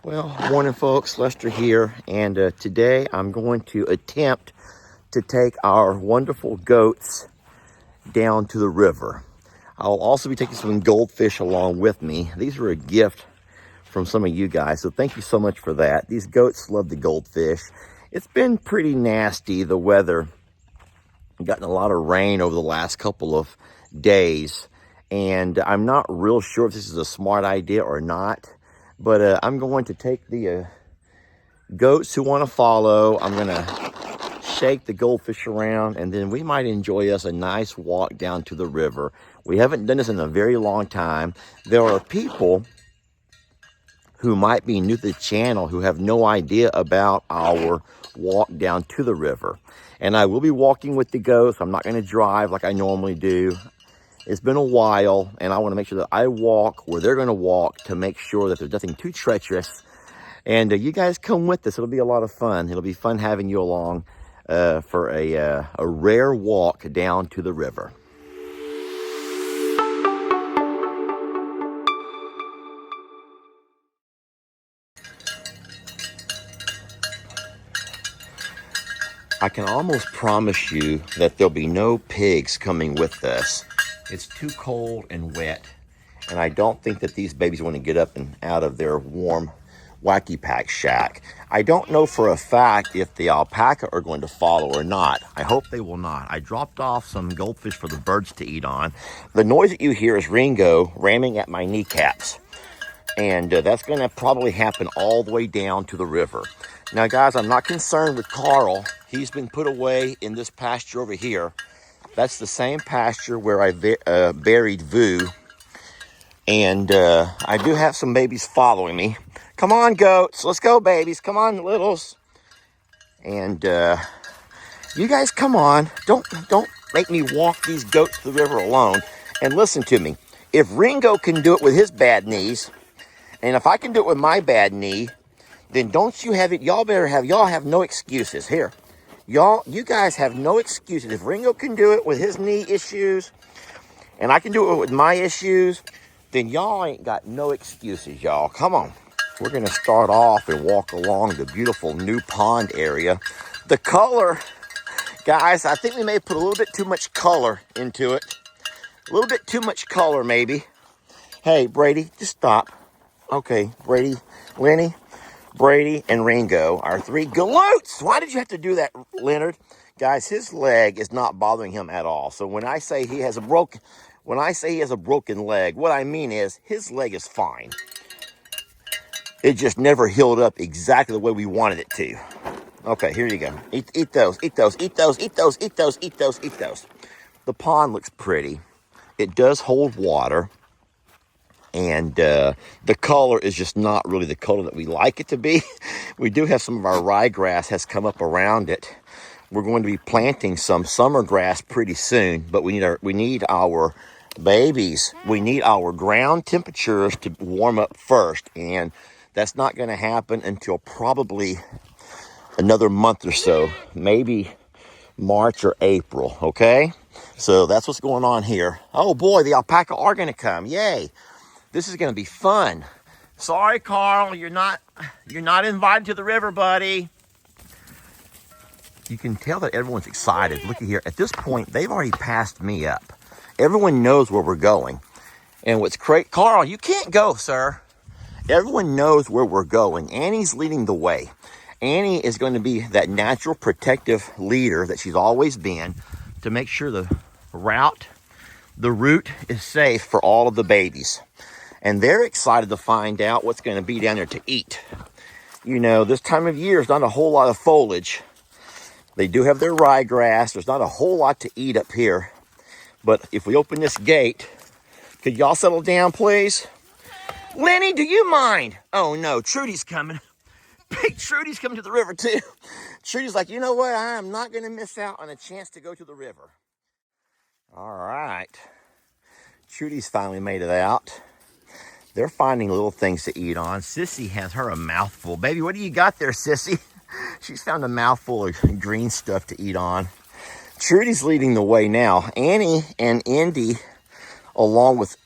Well, morning folks, Lester here, and today I'm going to attempt to take our wonderful goats down to the river. I'll also be taking some goldfish along with me. These are a gift from some of you guys, so thank you so much for that. These goats love the goldfish. It's been pretty nasty, the weather. We've gotten a lot of rain over the last couple of days, and I'm not real sure if this is a smart idea or not. But I'm going to take the goats who want to follow. I'm going to shake the goldfish around, and then we might enjoy us a nice walk down to the river. We haven't done this in a very long time. There are people who might be new to the channel who have no idea about our walk down to the river. And I will be walking with the goats. I'm not going to drive like I normally do. It's been a while, and I want to make sure that I walk where they're going to walk to make sure that there's nothing too treacherous. And you guys come with us. It'll be a lot of fun. It'll be fun having you along for a rare walk down to the river. I can almost promise you that there'll be no pigs coming with us. It's too cold and wet, and I don't think that these babies want to get up and out of their warm wacky pack shack. I don't know for a fact if the alpaca are going to follow or not. I hope they will not. I dropped off some goldfish for the birds to eat on. The noise that you hear is Ringo ramming at my kneecaps, and that's going to probably happen all the way down to the river. Now, guys, I'm not concerned with Carl. He's been put away in this pasture over here. That's the same pasture where I buried Vu. And I do have some babies following me. Come on, goats. Let's go, babies. Come on, littles. And you guys, come on. Don't make me walk these goats to the river alone. And listen to me. If Ringo can do it with his bad knees, and if I can do it with my bad knee, then don't you have it. Y'all have no excuses. Here. You guys have no excuses. If Ringo can do it with his knee issues, and I can do it with my issues, then y'all ain't got no excuses, y'all. Come on. We're going to start off and walk along the beautiful new pond area. The color, guys, I think we may put a little bit too much color into it. A little bit too much color, maybe. Hey, Brady, just stop. Okay, Brady, Lenny, Brady, and Ringo, our three goats. Why did you have to do that, Leonard? Guys, his leg is not bothering him at all. So when I say he has a broken leg, what I mean is his leg is fine. It just never healed up exactly the way we wanted it to. Okay, here you go. Eat those, eat those, eat those, eat those, eat those, eat those, eat those. The pond looks pretty. It does hold water. And the color is just not really the color that we like it to be. We do have some of our ryegrass has come up around it. We're going to be planting some summer grass pretty soon, but we need our babies. We need our ground temperatures to warm up first, and that's not going to happen until probably another month or so, maybe March or April, okay? So that's what's going on here. Oh boy, the alpaca are going to come. Yay. This is going to be fun. Sorry, Carl, you're not invited to the river, buddy. You can tell that everyone's excited. Look at here. At this point, they've already passed me up. Everyone knows where we're going. And what's great, Carl, you can't go, sir. Everyone knows where we're going. Annie's leading the way. Annie is going to be that natural protective leader that she's always been to make sure the route is safe for all of the babies. And they're excited to find out what's going to be down there to eat. You know, this time of year is not a whole lot of foliage. They do have their ryegrass. There's not a whole lot to eat up here. But if we open this gate, could y'all settle down, please? Lenny, do you mind? Oh, no, Trudy's coming. Big Trudy's coming to the river, too. Trudy's like, you know what? I am not going to miss out on a chance to go to the river. All right. Trudy's finally made it out. They're finding little things to eat on. Sissy has her a mouthful. Baby, what do you got there, Sissy? She's found a mouthful of green stuff to eat on. Trudy's leading the way now. Annie and Indy, along with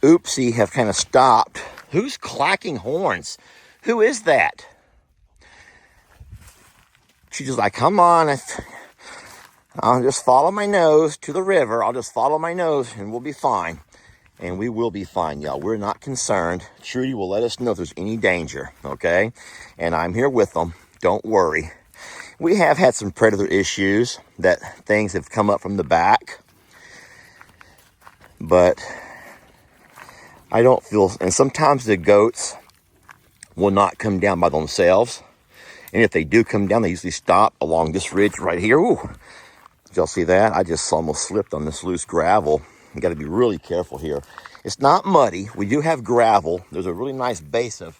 Oopsie, have kind of stopped. Who's clacking horns? Who is that? She's just like, come on. I'll just follow my nose to the river. I'll just follow my nose and we'll be fine. And we will be fine, y'all. We're not concerned. Trudy will let us know if there's any danger, okay? And I'm here with them. Don't worry. We have had some predator issues that things have come up from the back. But I don't feel... And sometimes the goats will not come down by themselves. And if they do come down, they usually stop along this ridge right here. Ooh. Did y'all see that? I just almost slipped on this loose gravel. You got to be really careful here. It's not muddy. We do have gravel. There's a really nice base of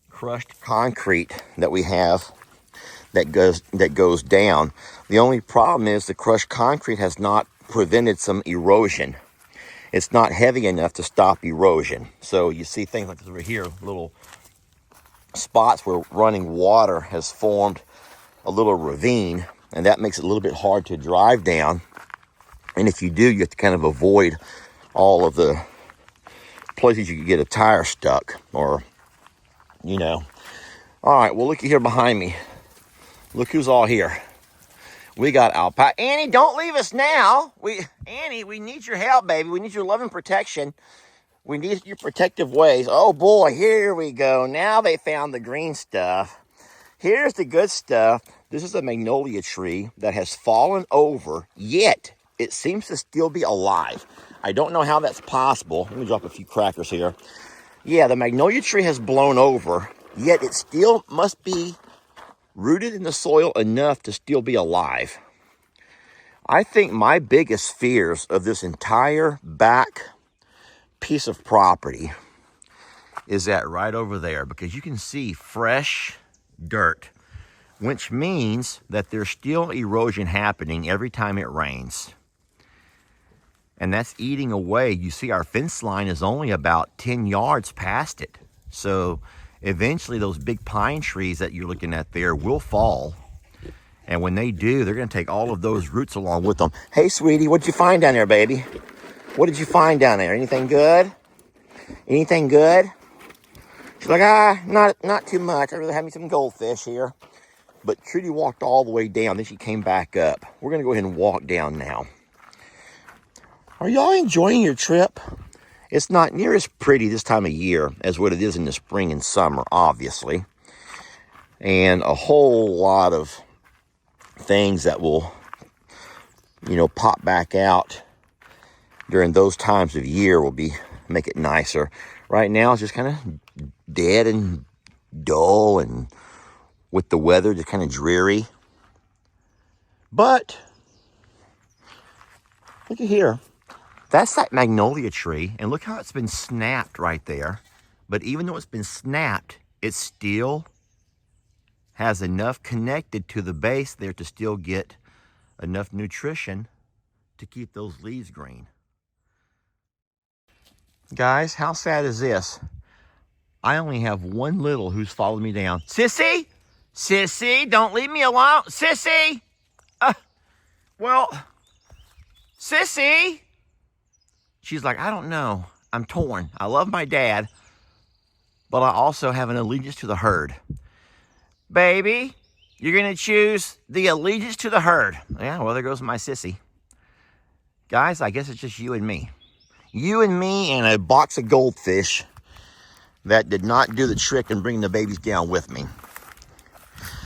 crushed concrete that we have that goes down. The only problem is the crushed concrete has not prevented some erosion. It's not heavy enough to stop erosion. So you see things like this over here, little spots where running water has formed a little ravine, and that makes it a little bit hard to drive down. And if you do, you have to kind of avoid all of the places you could get a tire stuck or, you know. All right, well, looky here behind me. Look who's all here. We got Alpaca. Annie, don't leave us now. Annie, we need your help, baby. We need your love and protection. We need your protective ways. Oh, boy, here we go. Now they found the green stuff. Here's the good stuff. This is a magnolia tree that has fallen over, yet it seems to still be alive. I don't know how that's possible. Let me drop a few crackers here. Yeah, the magnolia tree has blown over, yet it still must be rooted in the soil enough to still be alive. I think my biggest fears of this entire back piece of property is that right over there, because you can see fresh dirt, which means that there's still erosion happening every time it rains. And that's eating away. You see our fence line is only about 10 yards past it. So eventually those big pine trees that you're looking at there will fall. And when they do, they're going to take all of those roots along with them. Hey, sweetie, what'd you find down there, baby? What did you find down there? Anything good? Anything good? She's like, not too much. I really have me some goldfish here. But Trudy walked all the way down. Then she came back up. We're going to go ahead and walk down now. Are y'all enjoying your trip? It's not near as pretty this time of year as what it is in the spring and summer, obviously. And a whole lot of things that will, pop back out during those times of year will make it nicer. Right now, it's just kind of dead and dull, and with the weather, just kind of dreary. But look at here. That's that magnolia tree, and look how it's been snapped right there. But even though it's been snapped, it still has enough connected to the base there to still get enough nutrition to keep those leaves green. Guys, how sad is this? I only have one little who's followed me down. Sissy! Sissy, don't leave me alone. Sissy! Sissy! She's like, I don't know. I'm torn. I love my dad, but I also have an allegiance to the herd. Baby, you're going to choose the allegiance to the herd. Yeah, well, there goes my sissy. Guys, I guess it's just you and me. You and me and a box of goldfish that did not do the trick and bring the babies down with me.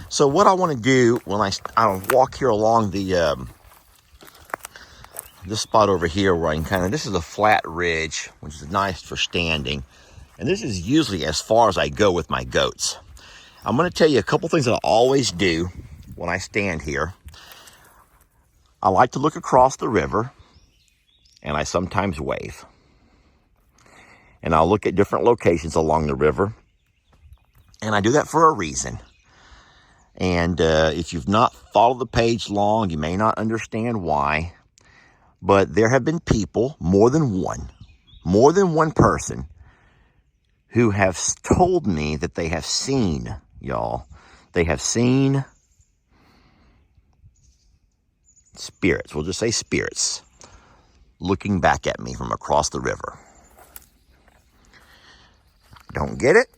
So what I want to do when I walk here along the this spot over here where I can this is a flat ridge, which is nice for standing. And this is usually as far as I go with my goats. I'm going to tell you a couple things that I always do when I stand here. I like to look across the river, and I sometimes wave. And I'll look at different locations along the river, and I do that for a reason. And if you've not followed the page long, you may not understand why. But there have been people, more than one person, who have told me that they have seen, y'all, they have seen spirits, we'll just say spirits, looking back at me from across the river. Don't get it?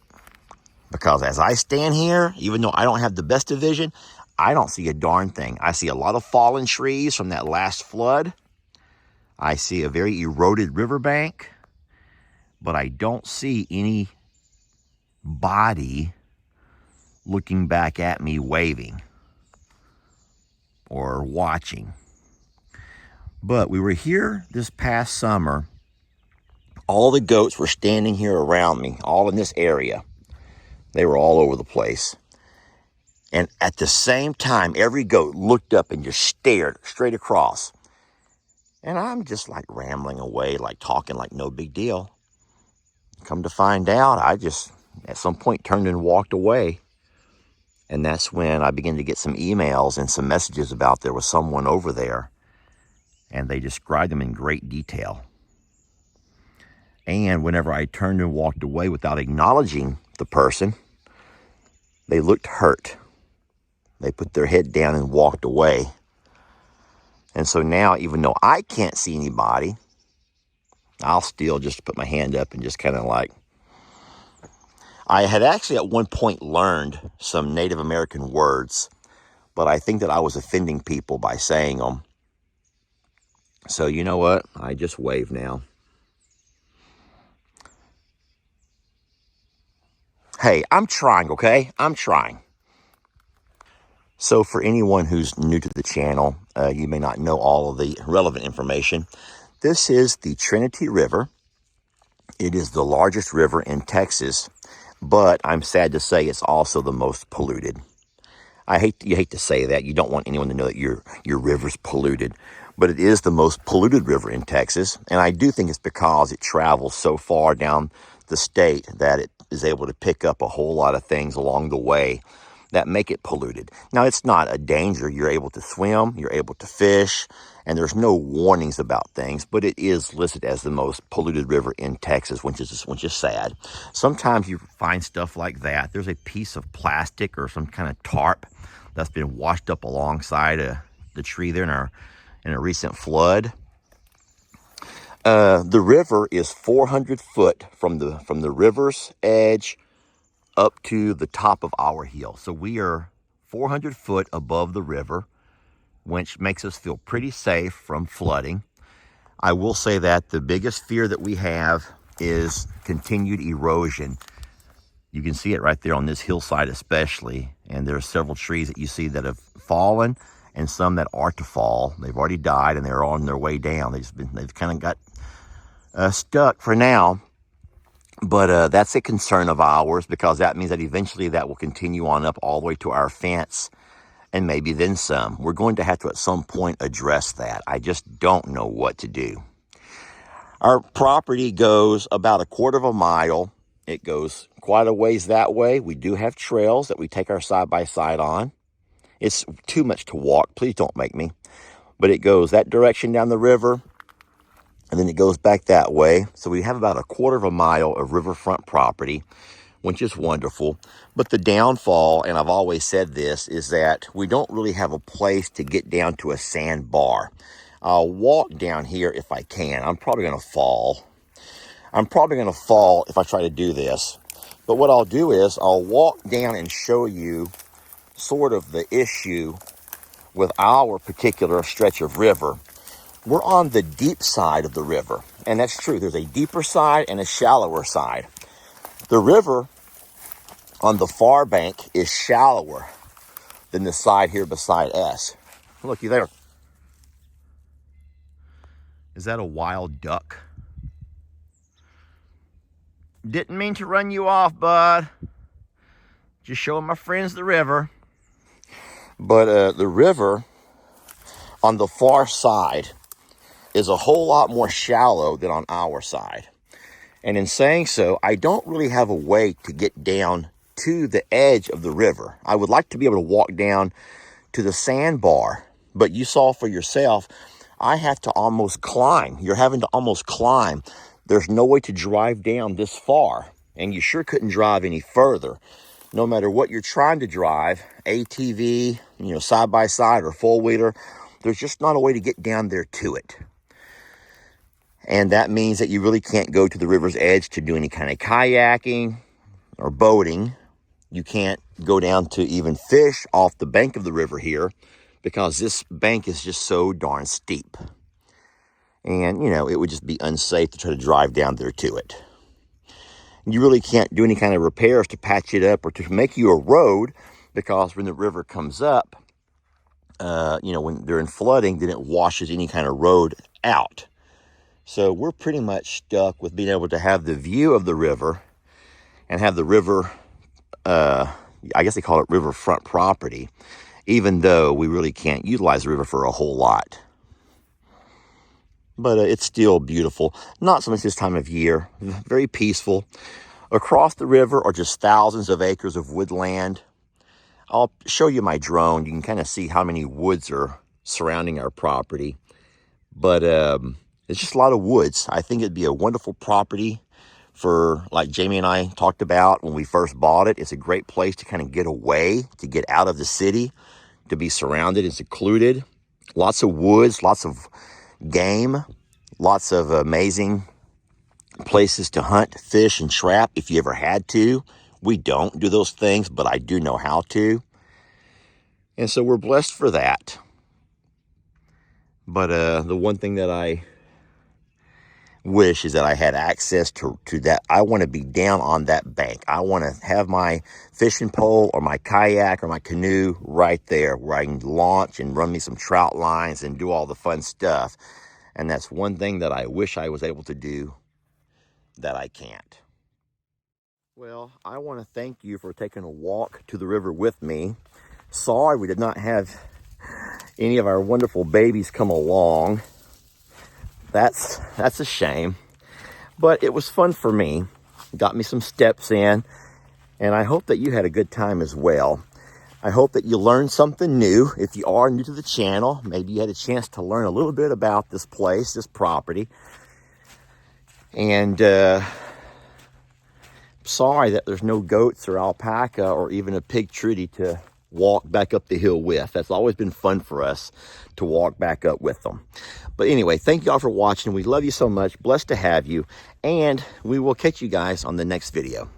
Because as I stand here, even though I don't have the best of vision, I don't see a darn thing. I see a lot of fallen trees from that last flood. I see a very eroded riverbank, but I don't see any body looking back at me waving or watching. But we were here this past summer. All the goats were standing here around me, all in this area. They were all over the place. And at the same time, every goat looked up and just stared straight across. And I'm just like rambling away, like talking like no big deal. Come to find out, I just at some point turned and walked away. And that's when I began to get some emails and some messages about there was someone over there. And they described them in great detail. And whenever I turned and walked away without acknowledging the person, they looked hurt. They put their head down and walked away. And so now, even though I can't see anybody, I'll still just put my hand up and just kind of like... I had actually at one point learned some Native American words, but I think that I was offending people by saying them. So you know what? I just wave now. Hey, I'm trying, okay? I'm trying. So for anyone who's new to the channel, you may not know all of the relevant information. This is the Trinity River. It is the largest river in Texas, but I'm sad to say it's also the most polluted. You hate to say that. You don't want anyone to know that your river's polluted, but it is the most polluted river in Texas, and I do think it's because it travels so far down the state that it is able to pick up a whole lot of things along the way that make it polluted. Now, it's not a danger. You're able to swim, you're able to fish, and there's no warnings about things, but it is listed as the most polluted river in Texas, which is sad. Sometimes you find stuff like that. There's a piece of plastic or some kind of tarp that's been washed up alongside the tree there in a recent flood. The river is 400 foot from the river's edge up to the top of our hill. So we are 400 foot above the river, which makes us feel pretty safe from flooding. I will say that the biggest fear that we have is continued erosion. You can see it right there on this hillside especially, and there are several trees that you see that have fallen and some that are to fall. They've already died and they're on their way down. They've kind of got stuck for now. But that's a concern of ours, because that means that eventually that will continue on up all the way to our fence and maybe then some. We're going to have to at some point address that. I just don't know what to do. Our property goes about a quarter of a mile. It goes quite a ways that way. We do have trails that we take our side-by-side on. It's too much to walk. Please don't make me. But it goes that direction down the river, and then it goes back that way. So we have about a quarter of a mile of riverfront property, which is wonderful. But the downfall, and I've always said this, is that we don't really have a place to get down to a sandbar. I'll walk down here if I can. I'm probably going to fall. If I try to do this. But what I'll do is I'll walk down and show you sort of the issue with our particular stretch of river. We're on the deep side of the river, and that's true. There's a deeper side and a shallower side. The river on the far bank is shallower than the side here beside us. Looky there. Is that a wild duck? Didn't mean to run you off, bud. Just showing my friends the river. But the river on the far side is a whole lot more shallow than on our side. And in saying so, I don't really have a way to get down to the edge of the river. I would like to be able to walk down to the sandbar, but you saw for yourself, I have to almost climb. You're having to almost climb. There's no way to drive down this far, and you sure couldn't drive any further. No matter what you're trying to drive, ATV, side-by-side or four-wheeler, there's just not a way to get down there to it. And that means that you really can't go to the river's edge to do any kind of kayaking or boating. You can't go down to even fish off the bank of the river here because this bank is just so darn steep. And, you know, it would just be unsafe to try to drive down there to it. You really can't do any kind of repairs to patch it up or to make you a road because when the river comes up, you know, when they're in flooding, then it washes any kind of road out. So we're pretty much stuck with being able to have the view of the river and have the river, I guess they call it riverfront property, even though we really can't utilize the river for a whole lot. But it's still beautiful. Not so much this time of year. Very peaceful. Across the river are just thousands of acres of woodland. I'll show you my drone. You can kind of see how many woods are surrounding our property. But it's just a lot of woods. I think it'd be a wonderful property for, like Jamie and I talked about when we first bought it. It's a great place to kind of get away, to get out of the city, to be surrounded and secluded. Lots of woods, lots of game, lots of amazing places to hunt, fish, and trap if you ever had to. We don't do those things, but I do know how to. And so we're blessed for that. But the one thing that I wish is that I had access to that. I want to be down on that bank. I want to have my fishing pole or my kayak or my canoe right there where I can launch and run me some trout lines and do all the fun stuff. And that's one thing that I wish I was able to do that I can't. Well, I want to thank you for taking a walk to the river with me. Sorry we did not have any of our wonderful babies come along. That's a shame. But it was fun for me. Got me some steps in. And I hope that you had a good time as well. I hope that you learned something new. If you are new to the channel, maybe you had a chance to learn a little bit about this place, this property. And sorry that there's no goats or alpaca or even a pig Trudy to walk back up the hill with. That's always been fun for us to walk back up with them. But anyway, thank you all for watching. We love you so much. Blessed to have you. And we will catch you guys on the next video.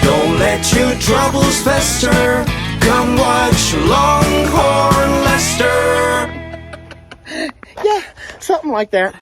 Don't let your troubles fester. Come watch Longhorn Lester. Yeah, something like that.